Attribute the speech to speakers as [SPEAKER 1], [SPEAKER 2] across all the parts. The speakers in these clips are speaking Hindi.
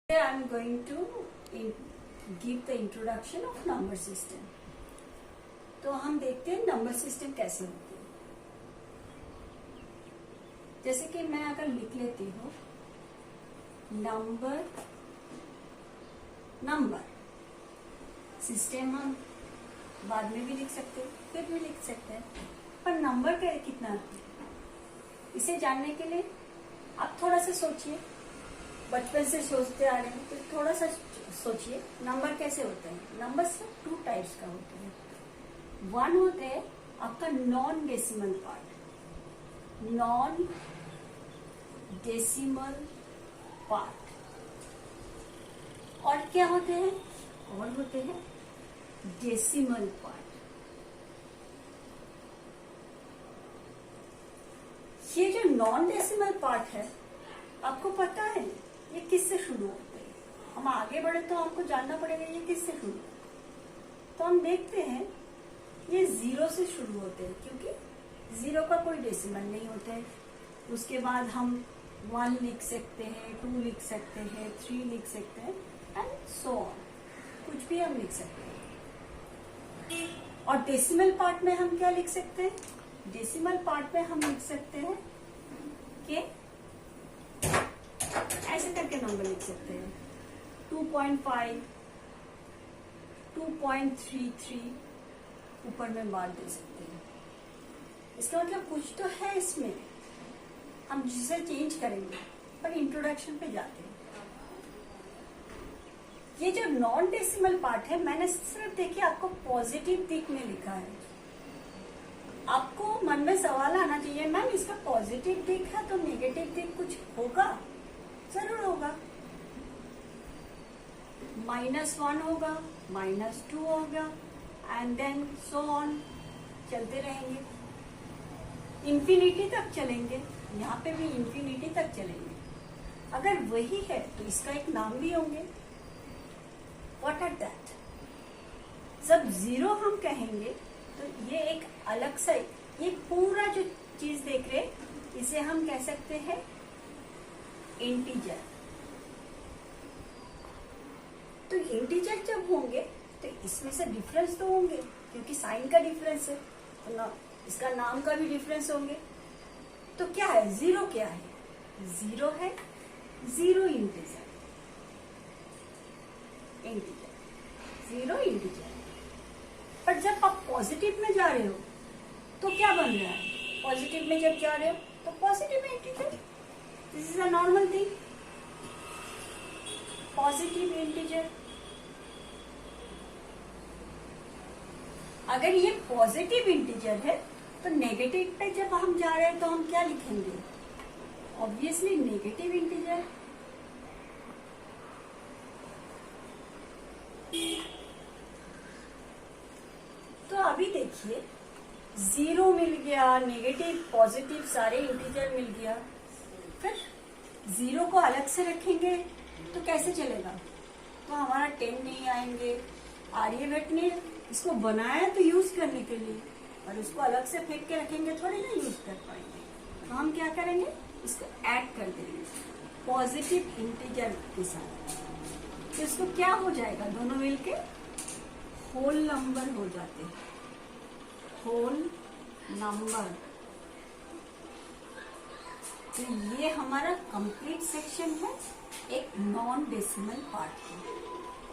[SPEAKER 1] I am going to give the introduction of number system. तो हम देखते हैं नंबर सिस्टम कैसे होते हैं। जैसे कि मैं अगर लिख लेती हूँ नंबर सिस्टम, हम बाद में भी लिख सकते हैं, फिर भी लिख सकते हैं, पर नंबर का कितना है इसे जानने के लिए आप थोड़ा सा सोचिए। बचपन से सोचते आ रहे हैं तो थोड़ा सा सोचिए नंबर कैसे होते हैं। नंबर सिर्फ 2 टाइप्स का होते हैं। वन होते हैं आपका non decimal part, non decimal part, और क्या होते हैं, और होते हैं डेसिमल पार्ट। ये जो नॉन डेसिमल पार्ट है, आपको पता है ये किससे शुरू होते हैं। हम आगे बढ़े तो हमको जानना पड़ेगा ये किससे शुरू होते हैं। तो हम देखते हैं ये 0 से शुरू होते हैं, क्योंकि 0 का कोई डेसिमल नहीं होता है। उसके बाद हम 1 लिख सकते हैं, 2 लिख सकते हैं, 3 लिख सकते हैं, एंड सो ऑन, कुछ भी हम लिख सकते हैं। और डेसिमल पार्ट में हम क्या लिख सकते हैं, डेसिमल पार्ट में हम लिख सकते हैं कि ऐसे करके नंबर लिख सकते हैं 2.5, 2.33 ऊपर में बांट दे सकते हैं। इसका मतलब कुछ तो है इसमें, हम जिसे चेंज करेंगे, पर इंट्रोडक्शन पे जाते हैं। ये जो नॉन डेसिमल पार्ट है, मैंने सिर्फ देखिए आपको पॉजिटिव दिक में लिखा है। आपको मन में सवाल आना चाहिए, मैम इसका पॉजिटिव दिक है तो नेगेटिव दिक कुछ होगा, जरूर होगा। -1 होगा, -2 होगा, एंड देन सो ऑन, चलते रहेंगे, इंफिनिटी तक चलेंगे। यहाँ पे भी इंफिनिटी तक चलेंगे। अगर वही है तो इसका एक नाम भी होंगे। What are that? जब 0 हम कहेंगे तो ये एक अलग सा, ये पूरा जो चीज देख रहे इसे हम कह सकते हैं इंटीजर। तो इंटीजर जब होंगे तो इसमें से डिफरेंस तो होंगे, क्योंकि साइन का डिफरेंस है, तो ना इसका नाम का भी डिफरेंस होंगे। तो क्या है 0? क्या है 0? है 0 इंटीजर, इंटीजर 0 इंटीजर। पर जब आप पॉजिटिव में जा रहे हो तो क्या बन रहा है, पॉजिटिव में जब जा रहे हो तो positive integer, this is a normal thing, positive integer. अगर ये पॉजिटिव इंटीजर है तो नेगेटिव पे जब हम जा रहे हैं तो हम क्या लिखेंगे, ऑब्वियसली नेगेटिव इंटीजर। तो अभी देखिए 0 मिल गया, नेगेटिव पॉजिटिव सारे इंटीजर मिल गया, फिर 0 को अलग से रखेंगे तो कैसे चलेगा, तो हमारा 10 नहीं आएंगे। आर्यभट्ट ने इसको बनाया तो यूज करने के लिए, और उसको अलग से फेंक के रखेंगे थोड़ी ना यूज कर पाएंगे। तो हम क्या करेंगे, इसको ऐड कर देंगे पॉजिटिव इंटीजर के साथ, तो इसको क्या हो जाएगा, दोनों मिलके होल नंबर हो जाते हैं, होल नंबर। तो ये हमारा कंप्लीट सेक्शन है एक नॉन डेसिमल पार्ट की।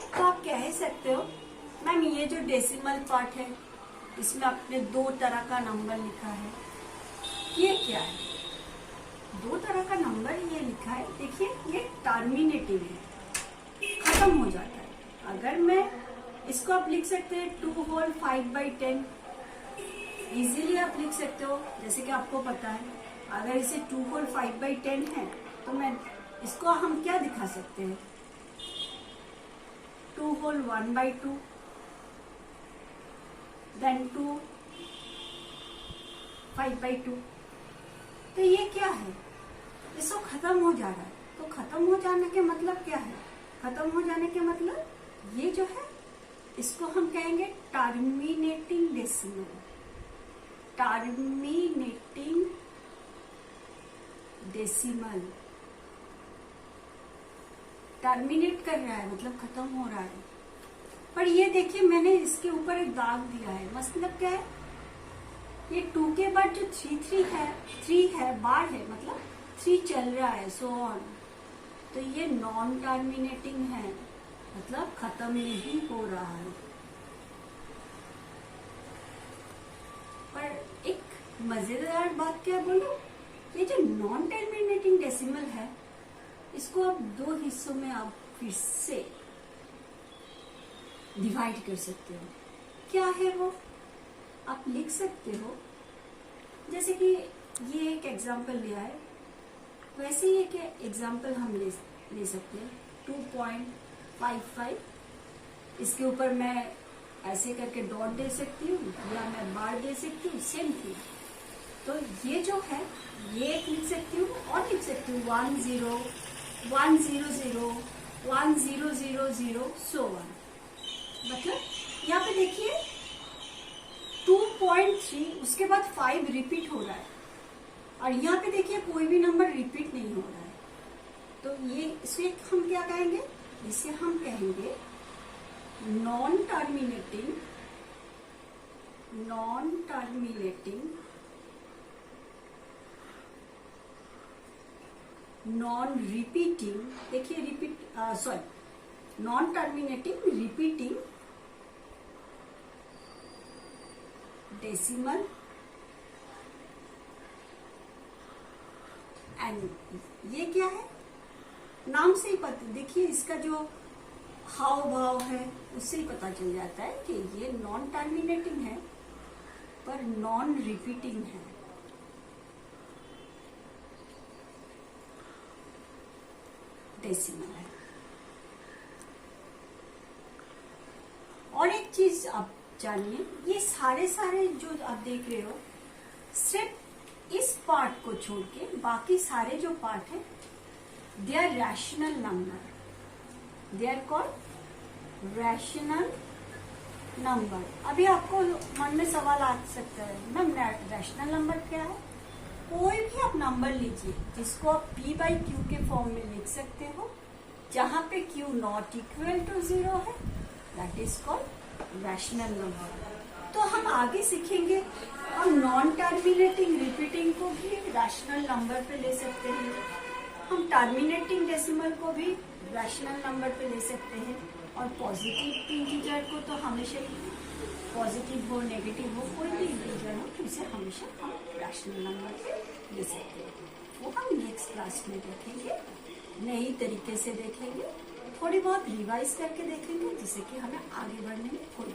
[SPEAKER 1] तो आप कह सकते हो मैम ये जो डेसिमल पार्ट है इसमें आपने 2 तरह का नंबर लिखा है, ये क्या है? 2 तरह का नंबर ये लिखा है, देखिए ये टर्मिनेटिव है, खत्म हो जाता है। अगर मैं इसको आप लिख सकते हैं 2 होल 5/10, इजीली आप लिख सकते हो। जैसे कि आपको पता है अगर इसे 2 होल 5/10 है तो मैं इसको हम क्या दिखा सकते हैं, 2 होल 1/2, देन 2 5/2। तो ये क्या है, इसको खत्म हो जा रहा है। तो खत्म हो जाने के मतलब क्या है, खत्म हो जाने के मतलब ये जो है इसको हम कहेंगे terminating decimal, terminating decimal. Terminate कर रहा है, मतलब खत्म हो रहा है। पर ये देखिए मैंने इसके ऊपर एक दाग दिया है, मतलब क्या है, ये 2 के बाद जो 3 है बार है, मतलब 3 चल रहा है, सो ऑन, तो ये नॉन टर्मिनेटिंग है, मतलब खत्म नहीं हो रहा है। पर एक मजेदार बात क्या बोलूं, ये जो नॉन टर्मिनेटिंग डेसिमल है, इसको आप 2 हिस्सों में आप फिर से डिवाइड कर सकते हो। क्या है वो, आप लिख सकते हो, जैसे कि ये एक एग्जांपल लिया है, वैसे ही एक एग्जांपल हम ले सकते हैं 2.55। इसके ऊपर मैं ऐसे करके डॉट दे सकती हूँ या मैं बार दे सकती हूँ, सेम थिंग। तो ये जो है ये एक लिख सकती हूँ और लिख सकती हूँ 10 100 1000 सो ऑन। मतलब यहाँ पे देखिए 2.3 उसके बाद 5 रिपीट हो रहा है, और यहाँ पे देखिए कोई भी नंबर रिपीट नहीं हो रहा है। तो ये इसे हम क्या कहेंगे, इसे हम कहेंगे नॉन टर्मिनेटिंग नॉन रिपीटिंग, देखिए non terminating repeating decimal and ये क्या है, नाम से ही पता, देखिए इसका जो हाव भाव है उससे ही पता चल जाता है कि ये नॉन टर्मिनेटिंग है पर नॉन रिपीटिंग है। डेसिमल है। और एक चीज आप जानिए, ये सारे जो आप देख रहे हो, सिर्फ इस पार्ट को छोड़ के बाकी सारे जो पार्ट है they are rational number, they are called rational number. अभी आपको मन में सवाल आ सकता है, मैम रैशनल नंबर क्या है? कोई भी आप नंबर लीजिए जिसको आप p/q के फॉर्म में लिख सकते हो, जहां पे q नॉट इक्वल टू 0 है, that is called rational number. तो हम आगे सीखेंगे, हम नॉन टर्मिनेटिंग रिपीटिंग को भी रैशनल नंबर पे ले सकते हैं, हम टर्मिनेटिंग डेसिमल को भी रैशनल नंबर पे ले सकते हैं, और पॉजिटिव इंटीजर को तो हमेशा पॉजिटिव हो नेगेटिव हो कोई भी इंटीजर हो तो उसे हमेशा हम रैशनल नंबर पे ले सकते हैं। वो हम नेक्स्ट क्लास में देखेंगे, नई तरीके से देखेंगे, थोड़ी बहुत रिवाइज करके देखेंगे, जिससे कि हमें आगे बढ़ने में थोड़ी